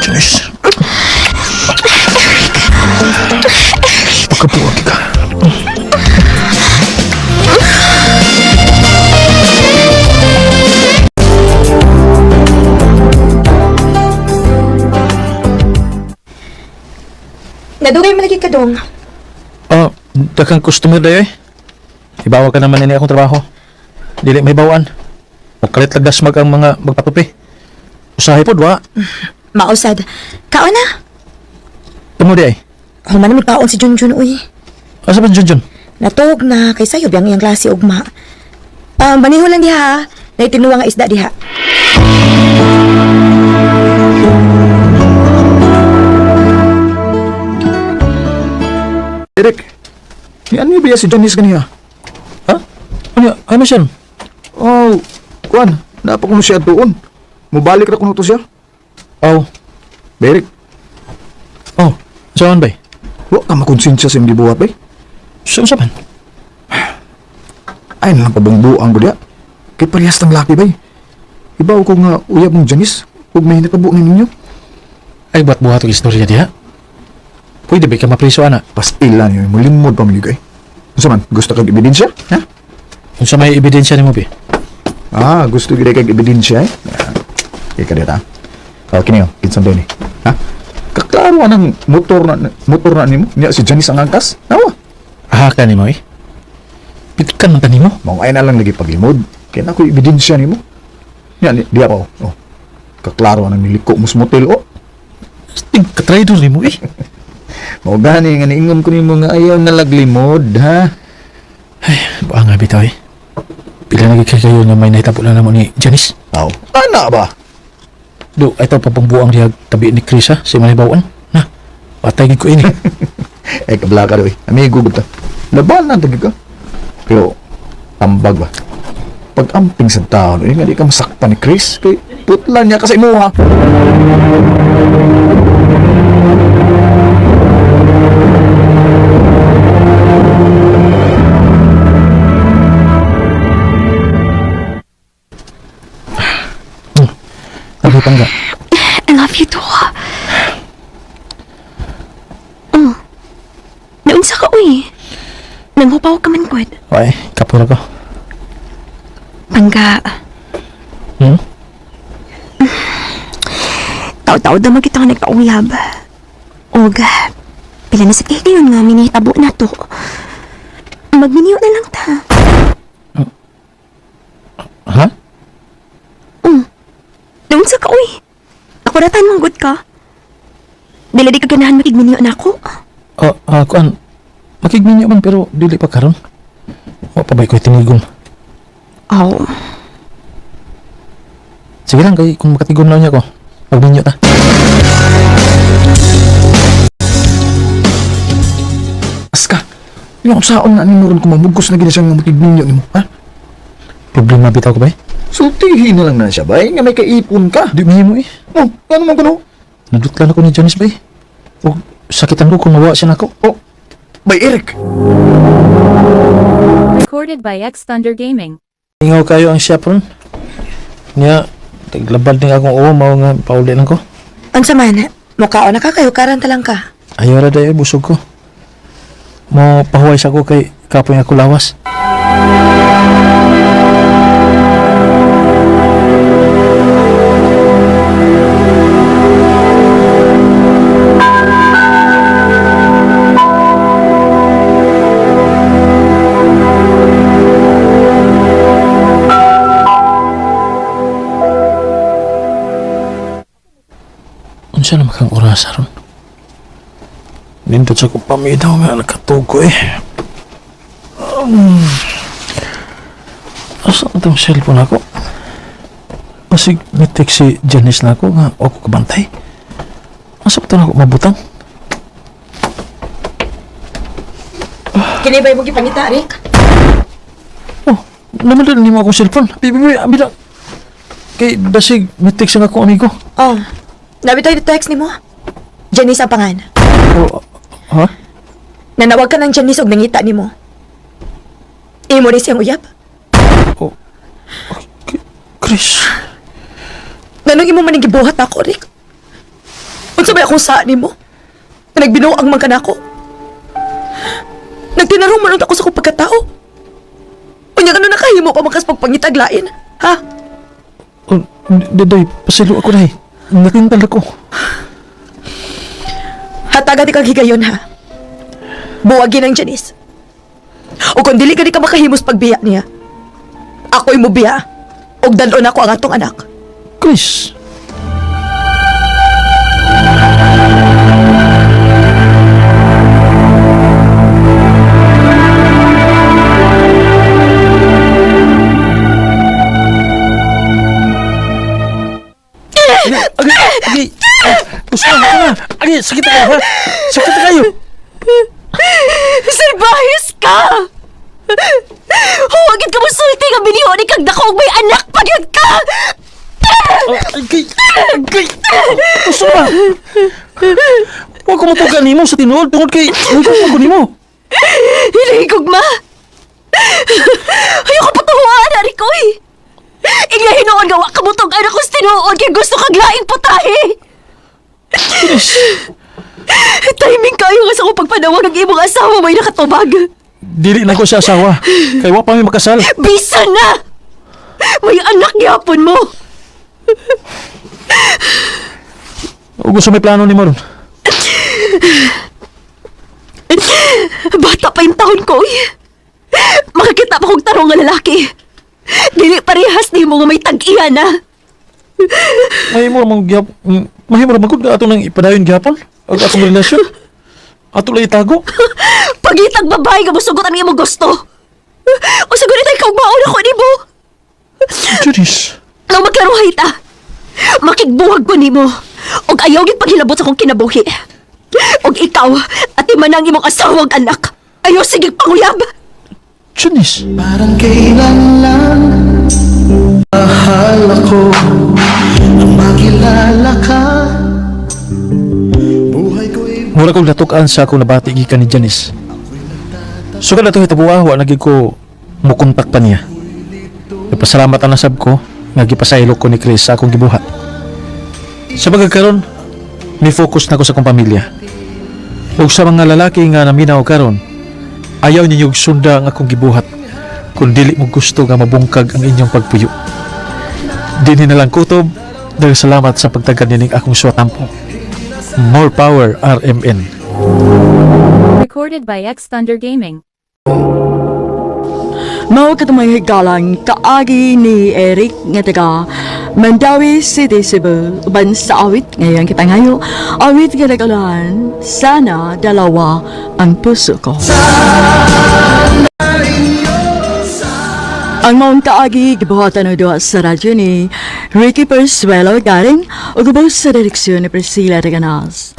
Janice. Pagkabuwag ka. Nadugay mo lagi ka dong. Oh, dakang customer dayo eh. Ibawa ka naman ini akong trabaho. Dili may bawaan. Makalit lagdas mag ang mga magpatupi. Usahay po, dwa. Mausad. Kao na. Tamo di ay. Human na may paon si Junjun, uy. Asa ba Junjun? Natug na kay sayo biyang iyang klase ugma. Maniho lang diha. Naitinuwa nga isda diha. Derek, yan niya ba si Janice kaniya? Ha? Ano siya? Oh, kuan, napa ko mo siya doon. Mubalik na ko to siya. Oh. Derek, Oh. Saan ba? wa ka makonsensya sa hindi buhat ba? Saan man? Ay nalang pabangbuang ko diya. Kay parehas ng laki ba? Ibaw ko nga uyab mong Janice, huwag may nakabo na ninyo. Ay, buhat-buhat ang istorya diha. Pwede ba ka mapriso, ana? Pastila niyo, mulimod pa mo ligay. Ano man, gusto kag ebidensya? Ha? Kung sa may ebidensya ni mo, be. Ah, gusto gid kag ebidensya eh. Ika dito ha. Okay niyo, kinsan doon eh. Ha? Kaklaro anang motor na nimo. Niya si Janice ang angkas. Nawa. Ahaka ni mo, eh. Pitkan man ka ni mo. Mao ay na lang lagi paglimod. Kaya na ko ebidensya nimo. Niya, di ako. Oh. Kaklaro anang niliko mo sa motel. Oh. Katraidor ni mo, eh. Mao gani nga niingon ko nimo nga ayaw na laglimod, ha? Ay, baka nga bitaw, eh. Pila naging kayo na may nahitabo na naman ni Janice. Aw. Ana ba? Do, ay ito papangbuang diya tabi ni Chris, ha? Si Manibawan. Na, patay gid ko ini. Ay kabla ka doy. Amigo gud ta. Laban na tagi ka. Pero ambag ba? Pag amping sa tao, nga di ka masakpan ni Chris. Kay putlan niya kasi mo ha. Sabi pa nga. I love you too. Naunsa ka, uy. Nanghupaw ka man, kwad. Ay, kapura ko. Pangga. Hmm? Taw-taw daw magkita ka nagpauyab. Oga, pila na sa ngayon nga minitabo na to. Magminiyo na lang ta. Ha? Naunsa ka, uy. Nakuratan mong good ka. Dala di ka ganahan makigminiyo na ako. Kuan. Makigminyo man pero dili pa karon. Wa pa ba ko'y tinigom? Oh, Sige lang, kay kung makatigom na niya ko. Magminyo ta. Aska. Yung saon na ninuron ko mamugos na gina siyang makigninyo nimo, ha? Problema bitaw ko ba, eh? Sultihin na lang na siya ba? Nga may kaipon ka. Di mahimo, eh. Oh, ano man kuno? Nadutlan ako ni Janice ba, eh. O, sakitan ko kung mawa siya na ako. Oh, by Eric. Recorded by X Thunder Gaming. Ingaw kayo ang siya ron. Niya, taglabad din akong uwa, mao nga pauli lang ko. unsa man, mukhaon na ka kayo, karanta lang ka. Ayaw ra dayo, busog ko. Mo pahuway sa ko kay kapoy nga kulawas. Unsa naman kang oras ron? Nindot sa kong pamidaw nga nakatugo, eh. Asa itong cellphone ako? Pasig ni-text si Janice na ako nga ako kabantay. Asa pa ito na ako mabutang? Kini ba yung gipangita, Rick? Oh, naman din mo akong cellphone. Bibi, bilang. Kay basig ni-text nga ako amigo. Oh, nabitaw yung text ni mo. Janice ang pangan. Oh, ha? Nanawag ka ng Janice og nangita ni mo. Imo rin siyang uyab. Oh, Chris, Nanong imo maning gibuhat ako, Rick. Unsa may akong saan nimo? Na nagbinuang man kanako. Nagtinarong man ako sa akong pagkatao. Unya ano nakahimo pa makas pagpangitaglain, ha? oh, Daday, pasilo ako na Nakintal ako. Hataga di kang higayon, ha? Buwagin ang Janice. O kung dili ka di ka makahimos pagbiya niya, ako'y mo biya. Og dalon ako ang atong anak. Chris, Agi, gusto ka na. Agi, sakit ka ha? Sakit ka kayo. Salbahis ka! Huwagin ka mo sulti nga biliyon kag dakong may anak pagyud ka! Agi, gusto ka. Huwag ko matugan nimo sa tinuod tungod kay huwag ko nimo. Hiligog ma! Ayoko patuhuan, Arikoy! Inya hinoon nga wa ka mutong anak ko sa tinuod kay gusto kag laing putahe! Timing kayo nga sa akong pagpanawag ng imong asawa may nakatubag! Dili na ko sa asawa. Kay wa pa may makasal. Bisa na! May anak gyapon mo! O gusto may plano ni Maron. Bata pa yung taon ko, eh. Makakita pa kong tarong nga lalaki. Dili parehas ni mo nga may tag-iya na. Mahimo ramang gyap. Mahimo ramang gud ato nang ipadayon gyapon. Ang atong relasyon. Ato lang itago. Pagitag babae nga musugot ang imong gusto. O sa gunit ay kaugmaon ako ni mo. Janice. Nang maglaruhay ta, makigbuhag ko ni mo. Og ayaw gid paghilabot sa akong kinabuhi. Og ikaw, at man ang imong asawang anak, ayaw sige panguyab. Janice. Parang kailan lang mahal ako nang makilala ka. Buhay ko'y Mura kong natukan sa akong nabati gikan ni Janice. Sugad na ito hitabuha, wa naging ko mukontak pa niya. Ipasalamat ang nasab ko, nga gipasaylo ko ni Chris sa akong gibuhat. Sa pagkakaroon, may focus na ko sa akong pamilya. Ug sa mga lalaki nga naminaw karon, ayaw ninyo sunda ang akong gibuhat kung dili mo gusto nga mabungkag ang inyong pagpuyo. Dinhi na lang kutob, dahil salamat sa pagtagad nining akong suwatampo. More power, RMN. Recorded by X Thunder Gaming. Mao katumay higalang kaagi ni Eric nga taga Mandawi City, Cebu. Uban sa awit ngayon kita ngayo. Awit nga nagalahan, sana dalawa ang puso ko. Ang maong kaagi gibuhatan na doon sa radyo ni Ricky Persuelo galing o gubos sa direksyon ni Priscilla Reganas.